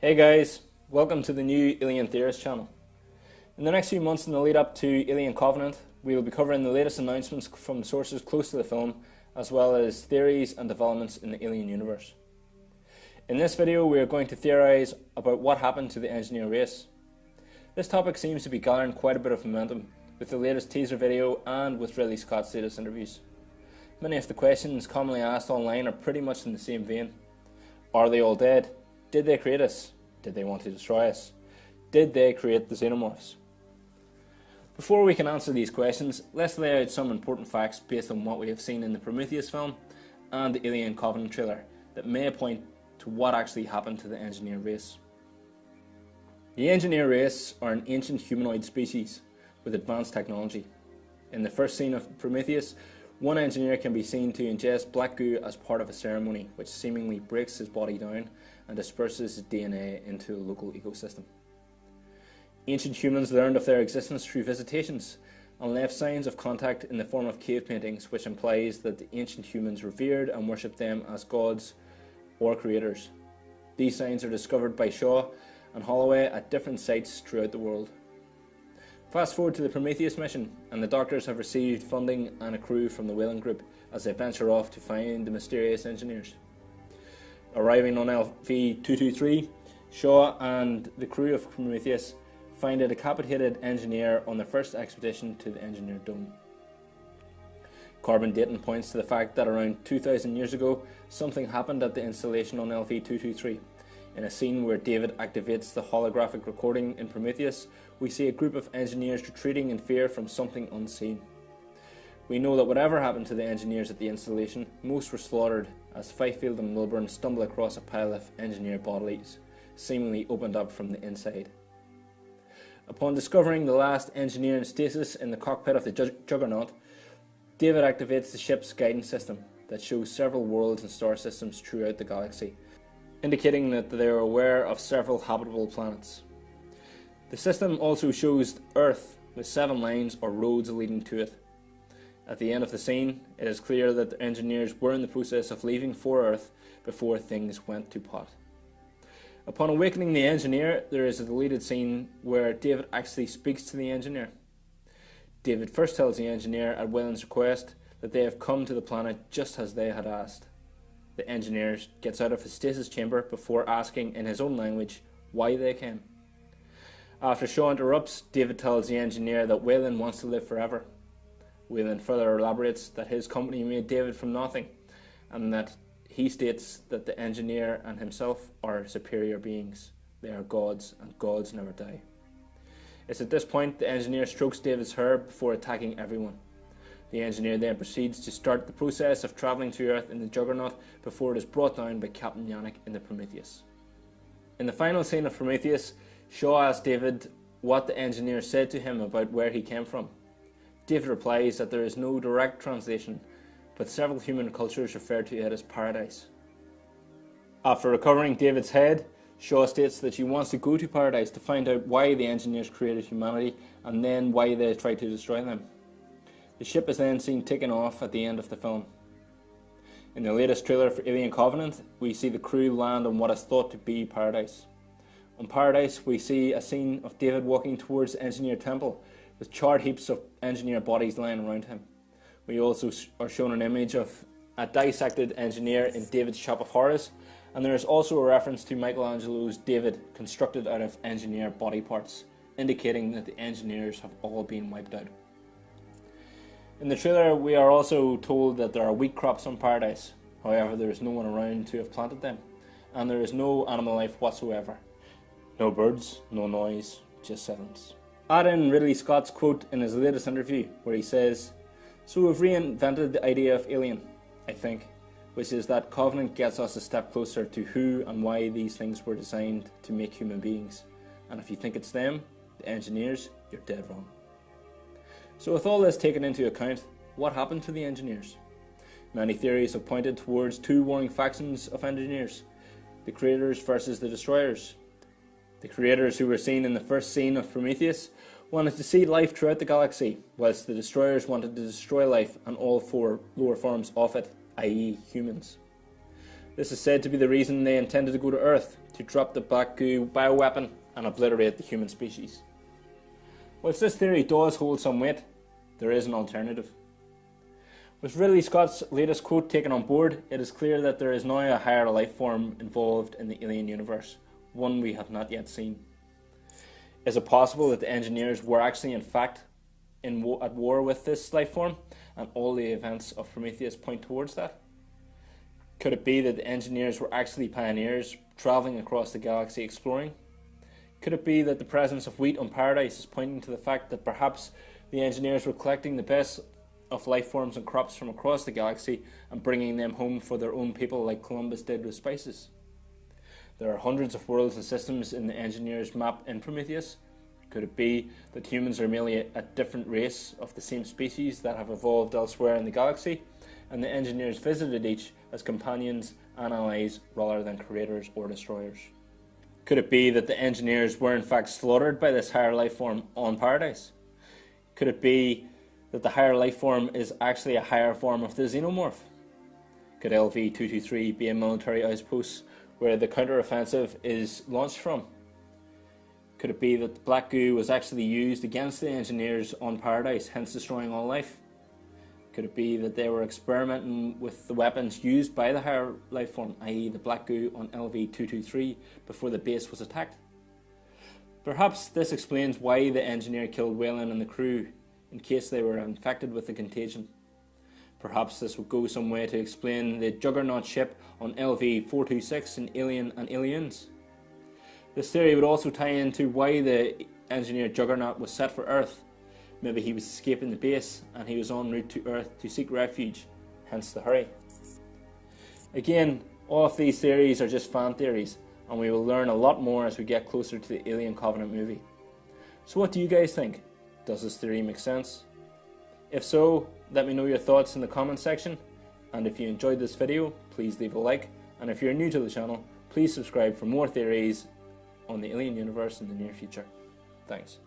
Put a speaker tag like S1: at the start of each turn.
S1: Hey guys, welcome to the new Alien Theorist channel. In the next few months in the lead up to Alien Covenant, we will be covering the latest announcements from sources close to the film, as well as theories and developments in the Alien universe. In this video we are going to theorise about what happened to the engineer race. This topic seems to be gathering quite a bit of momentum with the latest teaser video and with Ridley Scott's latest interviews. Many of the questions commonly asked online are pretty much in the same vein. Are they all dead? Did they create us? Did they want to destroy us? Did they create the xenomorphs? Before we can answer these questions, let's lay out some important facts based on what we have seen in the Prometheus film and the Alien Covenant trailer that may point to what actually happened to the engineer race. The engineer race are an ancient humanoid species with advanced technology. In the first scene of Prometheus, one engineer can be seen to ingest black goo as part of a ceremony which seemingly breaks his body down and disperses his DNA into a local ecosystem. Ancient humans learned of their existence through visitations and left signs of contact in the form of cave paintings, which implies that the ancient humans revered and worshipped them as gods or creators. These signs are discovered by Shaw and Holloway at different sites throughout the world. Fast forward to the Prometheus mission, and the doctors have received funding and a crew from the Weyland Group as they venture off to find the mysterious engineers. Arriving on LV-223, Shaw and the crew of Prometheus find a decapitated engineer on their first expedition to the Engineer Dome. Carbon dating points to the fact that around 2,000 years ago, something happened at the installation on LV-223. In a scene where David activates the holographic recording in Prometheus, we see a group of engineers retreating in fear from something unseen. We know that whatever happened to the engineers at the installation, most were slaughtered as Fifield and Milburn stumble across a pile of engineer bodies, seemingly opened up from the inside. Upon discovering the last engineer in stasis in the cockpit of the Juggernaut, David activates the ship's guidance system that shows several worlds and star systems throughout the galaxy, indicating that they are aware of several habitable planets. The system also shows Earth with 7 lines or roads leading to it. At the end of the scene, it is clear that the engineers were in the process of leaving for Earth before things went to pot. Upon awakening the engineer, there is a deleted scene where David actually speaks to the engineer. David first tells the engineer at Weyland's request that they have come to the planet just as they had asked. The engineer gets out of his stasis chamber before asking in his own language why they came. After Shaw interrupts, David tells the engineer that Weyland wants to live forever. Weyland further elaborates that his company made David from nothing, and that he states that the engineer and himself are superior beings. They are gods, and gods never die. It's at this point the engineer strokes David's hair before attacking everyone. The engineer then proceeds to start the process of travelling to Earth in the Juggernaut before it is brought down by Captain Yannick in the Prometheus. In the final scene of Prometheus, Shaw asks David what the engineer said to him about where he came from. David replies that there is no direct translation, but several human cultures refer to it as paradise. After recovering David's head, Shaw states that she wants to go to paradise to find out why the engineers created humanity and then why they tried to destroy them. The ship is then seen taking off at the end of the film. In the latest trailer for Alien Covenant, we see the crew land on what is thought to be paradise. On Paradise, we see a scene of David walking towards the Engineer Temple with charred heaps of engineer bodies lying around him. We also are shown an image of a dissected engineer in David's Shop of Horrors, and there is also a reference to Michelangelo's David constructed out of engineer body parts, indicating that the engineers have all been wiped out. In the trailer, we are also told that there are wheat crops on Paradise. However, there is no one around to have planted them, and there is no animal life whatsoever. No birds, no noise, just silence. Add in Ridley Scott's quote in his latest interview, where he says, "So we've reinvented the idea of Alien, I think, which is that Covenant gets us a step closer to who and why these things were designed to make human beings. And if you think it's them, the engineers, you're dead wrong." So with all this taken into account, what happened to the engineers? Many theories have pointed towards 2 warring factions of engineers, the creators versus the destroyers. The creators, who were seen in the first scene of Prometheus, wanted to see life throughout the galaxy, whilst the destroyers wanted to destroy life and all 4 lower forms of it, i.e. humans. This is said to be the reason they intended to go to Earth, to drop the black goo bioweapon and obliterate the human species. Whilst this theory does hold some weight, there is an alternative. With Ridley Scott's latest quote taken on board, it is clear that there is now a higher life form involved in the alien universe, one we have not yet seen. Is it possible that the engineers were actually in fact at war with this life form, and all the events of Prometheus point towards that? Could it be that the engineers were actually pioneers travelling across the galaxy exploring? Could it be that the presence of wheat on Paradise is pointing to the fact that perhaps the engineers were collecting the best of life forms and crops from across the galaxy and bringing them home for their own people like Columbus did with spices? There are hundreds of worlds and systems in the engineers' map in Prometheus. Could it be that humans are merely a different race of the same species that have evolved elsewhere in the galaxy, and the engineers visited each as companions and allies rather than creators or destroyers? Could it be that the engineers were in fact slaughtered by this higher life form on Paradise? Could it be that the higher life form is actually a higher form of the xenomorph? Could LV-223 be a military outpost where the counter-offensive is launched from? Could it be that the black goo was actually used against the engineers on Paradise, hence destroying all life? Could it be that they were experimenting with the weapons used by the higher life form, i.e. the black goo on LV-223, before the base was attacked? Perhaps this explains why the engineer killed Weyland and the crew, in case they were infected with the contagion. Perhaps this would go some way to explain the Juggernaut ship on LV-426 in Alien and Aliens. This theory would also tie into why the engineer Juggernaut was set for Earth. Maybe he was escaping the base and he was en route to Earth to seek refuge, hence the hurry. Again, all of these theories are just fan theories, and we will learn a lot more as we get closer to the Alien Covenant movie. So what do you guys think? Does this theory make sense? If so, let me know your thoughts in the comment section, and if you enjoyed this video, please leave a like, and if you're new to the channel, please subscribe for more theories on the Alien universe in the near future. Thanks.